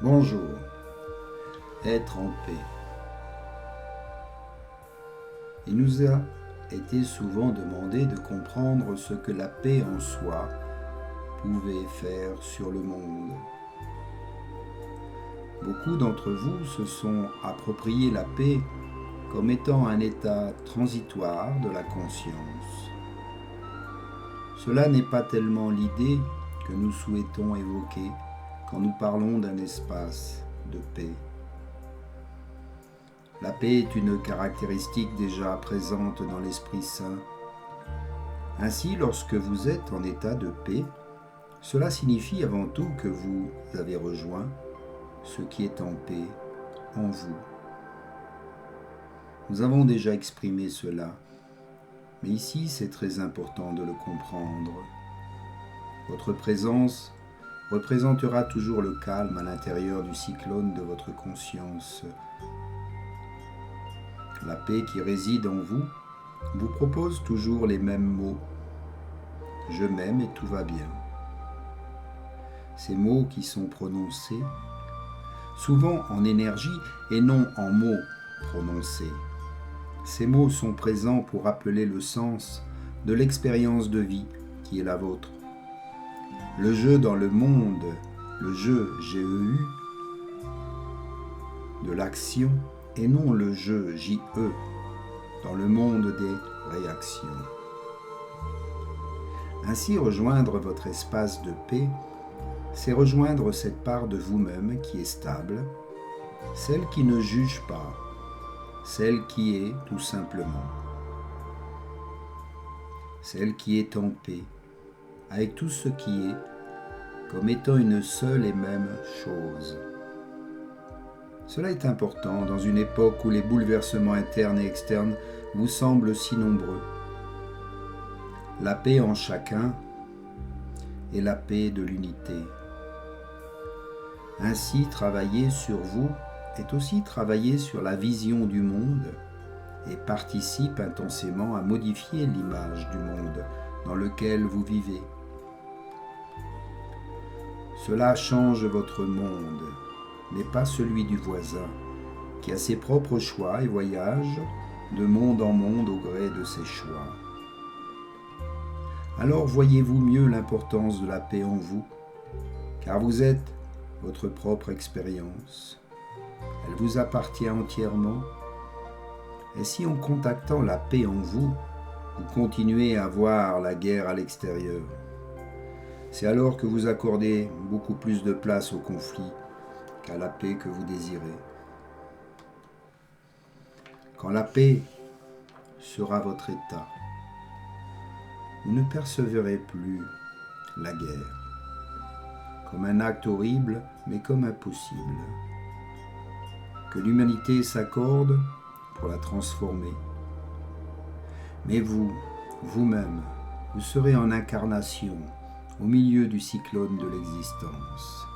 Bonjour, être en paix. Il nous a été souvent demandé de comprendre ce que la paix en soi pouvait faire sur le monde. Beaucoup d'entre vous se sont approprié la paix comme étant un état transitoire de la conscience. Cela n'est pas tellement l'idée que nous souhaitons évoquer quand nous parlons d'un espace de paix. La paix est une caractéristique déjà présente dans l'Esprit Saint. Ainsi, lorsque vous êtes en état de paix, cela signifie avant tout que vous avez rejoint ce qui est en paix en vous. Nous avons déjà exprimé cela, mais ici c'est très important de le comprendre. Votre présence représentera toujours le calme à l'intérieur du cyclone de votre conscience. La paix qui réside en vous vous propose toujours les mêmes mots. Je m'aime et tout va bien. Ces mots qui sont prononcés, souvent en énergie et non en mots prononcés. Ces mots sont présents pour rappeler le sens de l'expérience de vie qui est la vôtre. Le jeu dans le monde, le jeu GEU, de l'action et non le jeu JE dans le monde des réactions. Ainsi, rejoindre votre espace de paix, c'est rejoindre cette part de vous-même qui est stable, celle qui ne juge pas, celle qui est tout simplement, celle qui est en paix avec tout ce qui est comme étant une seule et même chose. Cela est important dans une époque où les bouleversements internes et externes vous semblent si nombreux. La paix en chacun est la paix de l'unité. Ainsi, travailler sur vous est aussi travailler sur la vision du monde et participe intensément à modifier l'image du monde dans lequel vous vivez. Cela change votre monde, mais pas celui du voisin, qui a ses propres choix et voyage de monde en monde au gré de ses choix. Alors voyez-vous mieux l'importance de la paix en vous, car vous êtes votre propre expérience. Elle vous appartient entièrement. Et si en contactant la paix en vous, vous continuez à voir la guerre à l'extérieur, c'est alors que vous accordez beaucoup plus de place au conflit qu'à la paix que vous désirez. Quand la paix sera votre état, vous ne percevrez plus la guerre comme un acte horrible, mais comme impossible. Que l'humanité s'accorde pour la transformer. Mais vous, vous-même, vous serez en incarnation au milieu du cyclone de l'existence.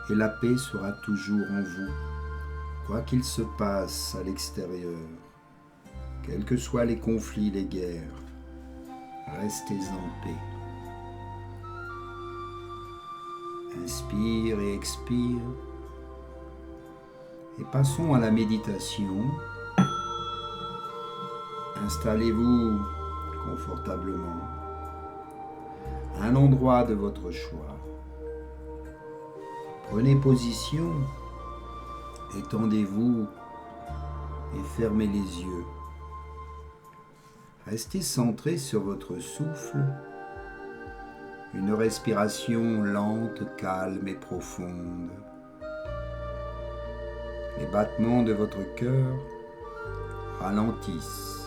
Et la paix sera toujours en vous, quoi qu'il se passe à l'extérieur, quels que soient les conflits, les guerres, restez en paix. Inspire et expire. Et passons à la méditation. Installez-vous confortablement à un endroit de votre choix. Prenez position, étendez-vous et fermez les yeux. Restez centré sur votre souffle, une respiration lente, calme et profonde. Les battements de votre cœur ralentissent.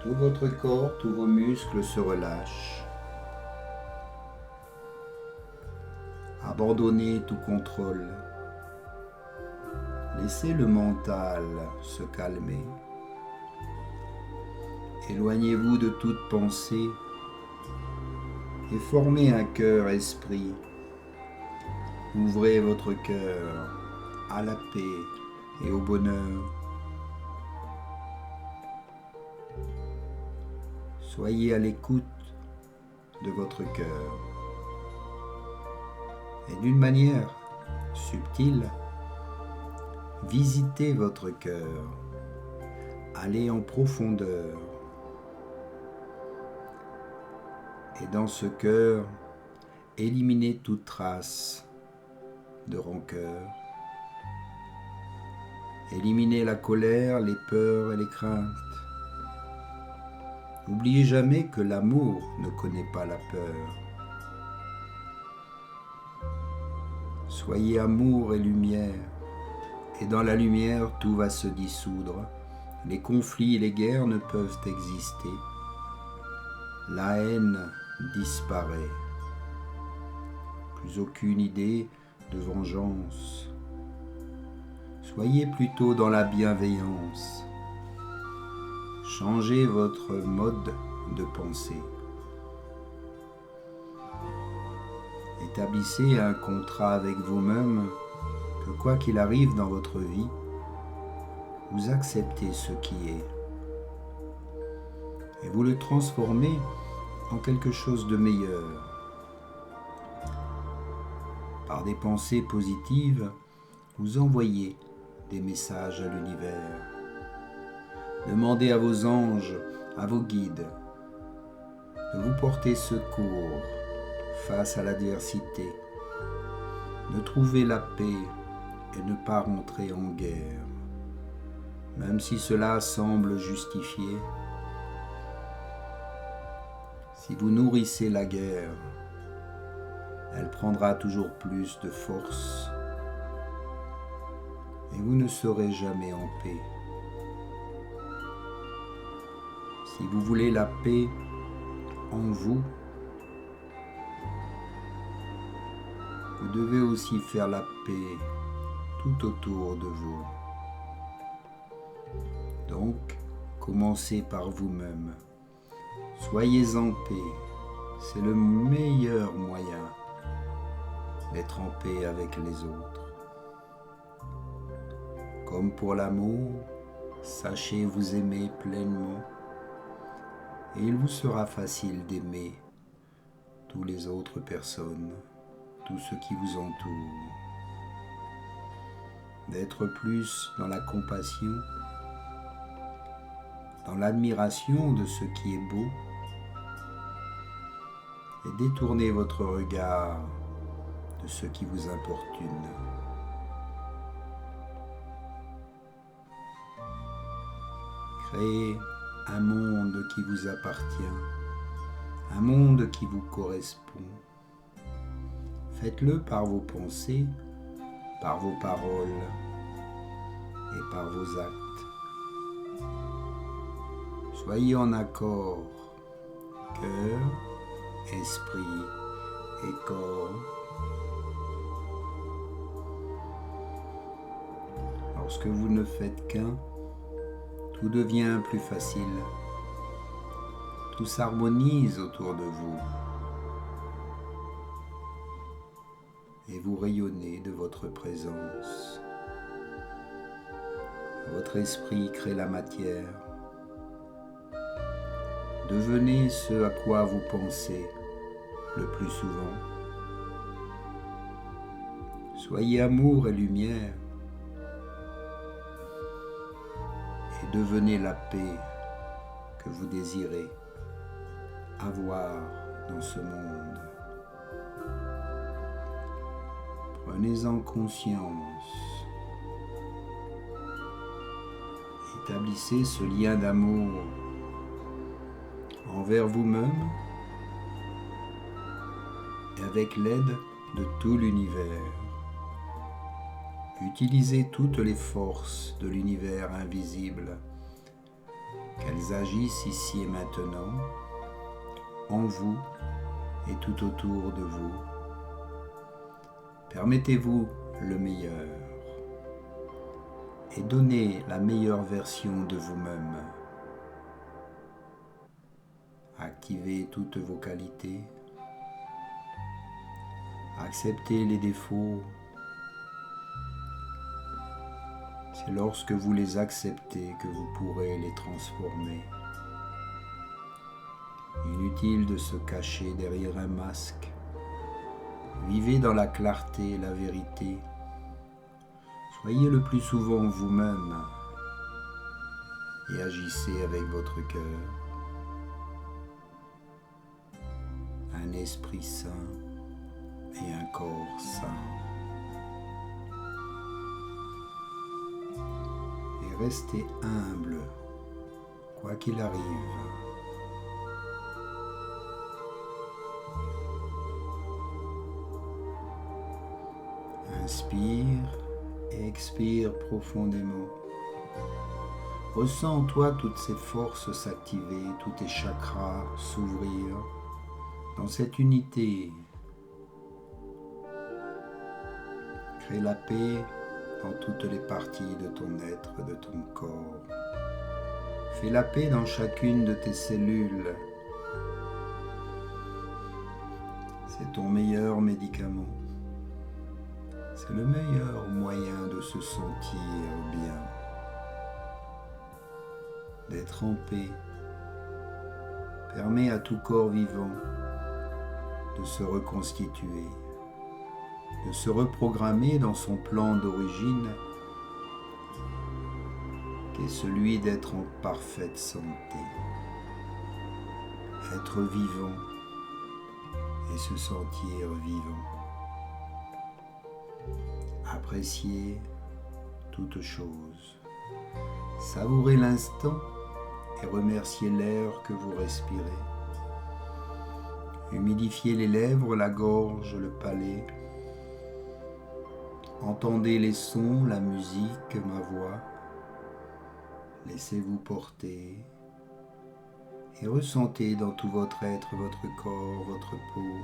Tout votre corps, tous vos muscles se relâchent. Abandonnez tout contrôle. Laissez le mental se calmer. Éloignez-vous de toute pensée et formez un cœur-esprit. Ouvrez votre cœur à la paix et au bonheur. Soyez à l'écoute de votre cœur. Et d'une manière subtile, visitez votre cœur, allez en profondeur. Et dans ce cœur, éliminez toute trace de rancœur. Éliminez la colère, les peurs et les craintes. N'oubliez jamais que l'amour ne connaît pas la peur. Soyez amour et lumière, et dans la lumière tout va se dissoudre. Les conflits et les guerres ne peuvent exister. La haine disparaît. Plus aucune idée de vengeance. Soyez plutôt dans la bienveillance. Changez votre mode de pensée. Établissez un contrat avec vous-même que quoi qu'il arrive dans votre vie, vous acceptez ce qui est. Et vous le transformez en quelque chose de meilleur. Par des pensées positives, vous envoyez des messages à l'univers. Demandez à vos anges, à vos guides, de vous porter secours face à l'adversité, de trouver la paix et ne pas rentrer en guerre. Même si cela semble justifié, si vous nourrissez la guerre, elle prendra toujours plus de force et vous ne serez jamais en paix. Si vous voulez la paix en vous, vous devez aussi faire la paix tout autour de vous. Donc, commencez par vous-même. Soyez en paix. C'est le meilleur moyen d'être en paix avec les autres. Comme pour l'amour, sachez vous aimer pleinement et il vous sera facile d'aimer toutes les autres personnes, tous ceux qui vous entourent. D'être plus dans la compassion, dans l'admiration de ce qui est beau et détournez votre regard de ce qui vous importune. Créez un monde qui vous appartient, un monde qui vous correspond. Faites-le par vos pensées, par vos paroles et par vos actes. Soyez en accord, cœur, esprit et corps. Lorsque vous ne faites qu'un, tout devient plus facile. Tout s'harmonise autour de vous. Et vous rayonnez de votre présence. Votre esprit crée la matière. Devenez ce à quoi vous pensez le plus souvent. Soyez amour et lumière. Et devenez la paix que vous désirez avoir dans ce monde. Prenez-en conscience. Établissez ce lien d'amour envers vous-même et avec l'aide de tout l'univers. Utilisez toutes les forces de l'univers invisible, qu'elles agissent ici et maintenant, en vous et tout autour de vous. Permettez-vous le meilleur et donnez la meilleure version de vous-même. Activez toutes vos qualités. Acceptez les défauts. C'est lorsque vous les acceptez que vous pourrez les transformer. Inutile de se cacher derrière un masque. Vivez dans la clarté et la vérité. Soyez le plus souvent vous-même et agissez avec votre cœur. Un esprit sain et un corps sain. Et restez humble, quoi qu'il arrive. Inspire et expire profondément. Ressens en toi toutes ces forces s'activer, tous tes chakras s'ouvrir dans cette unité. Crée la paix dans toutes les parties de ton être, de ton corps. Fais la paix dans chacune de tes cellules. C'est ton meilleur médicament. C'est le meilleur moyen de se sentir bien, d'être en paix. Permet à tout corps vivant de se reconstituer, de se reprogrammer dans son plan d'origine, qui est celui d'être en parfaite santé, être vivant et se sentir vivant. Appréciez toute chose, savourez l'instant et remerciez l'air que vous respirez. Humidifiez les lèvres, la gorge, le palais. Entendez les sons, la musique, ma voix. Laissez-vous porter et ressentez dans tout votre être, votre corps, votre peau,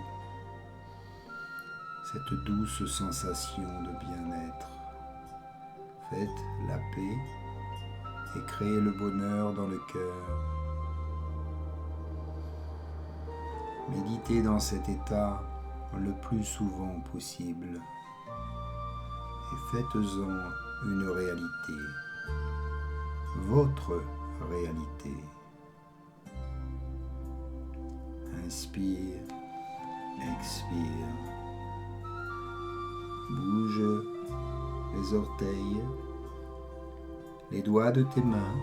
cette douce sensation de bien-être. Faites la paix et créez le bonheur dans le cœur. Méditez dans cet état le plus souvent possible et faites-en une réalité, votre réalité. Inspire, expire. Bouge les orteils, les doigts de tes mains.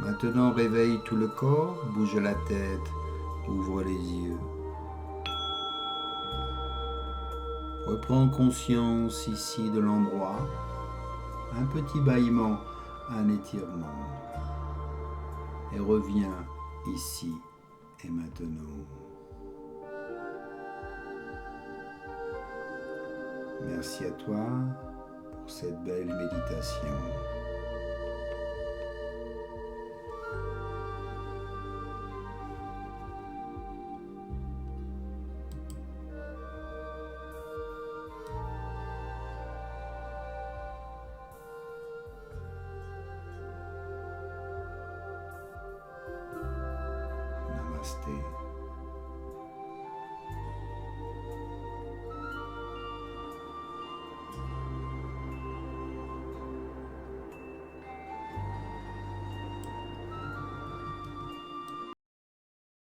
Maintenant réveille tout le corps, bouge la tête, ouvre les yeux. Reprends conscience ici de l'endroit, un petit bâillement, un étirement. Et reviens ici et maintenant. Merci à toi pour cette belle méditation.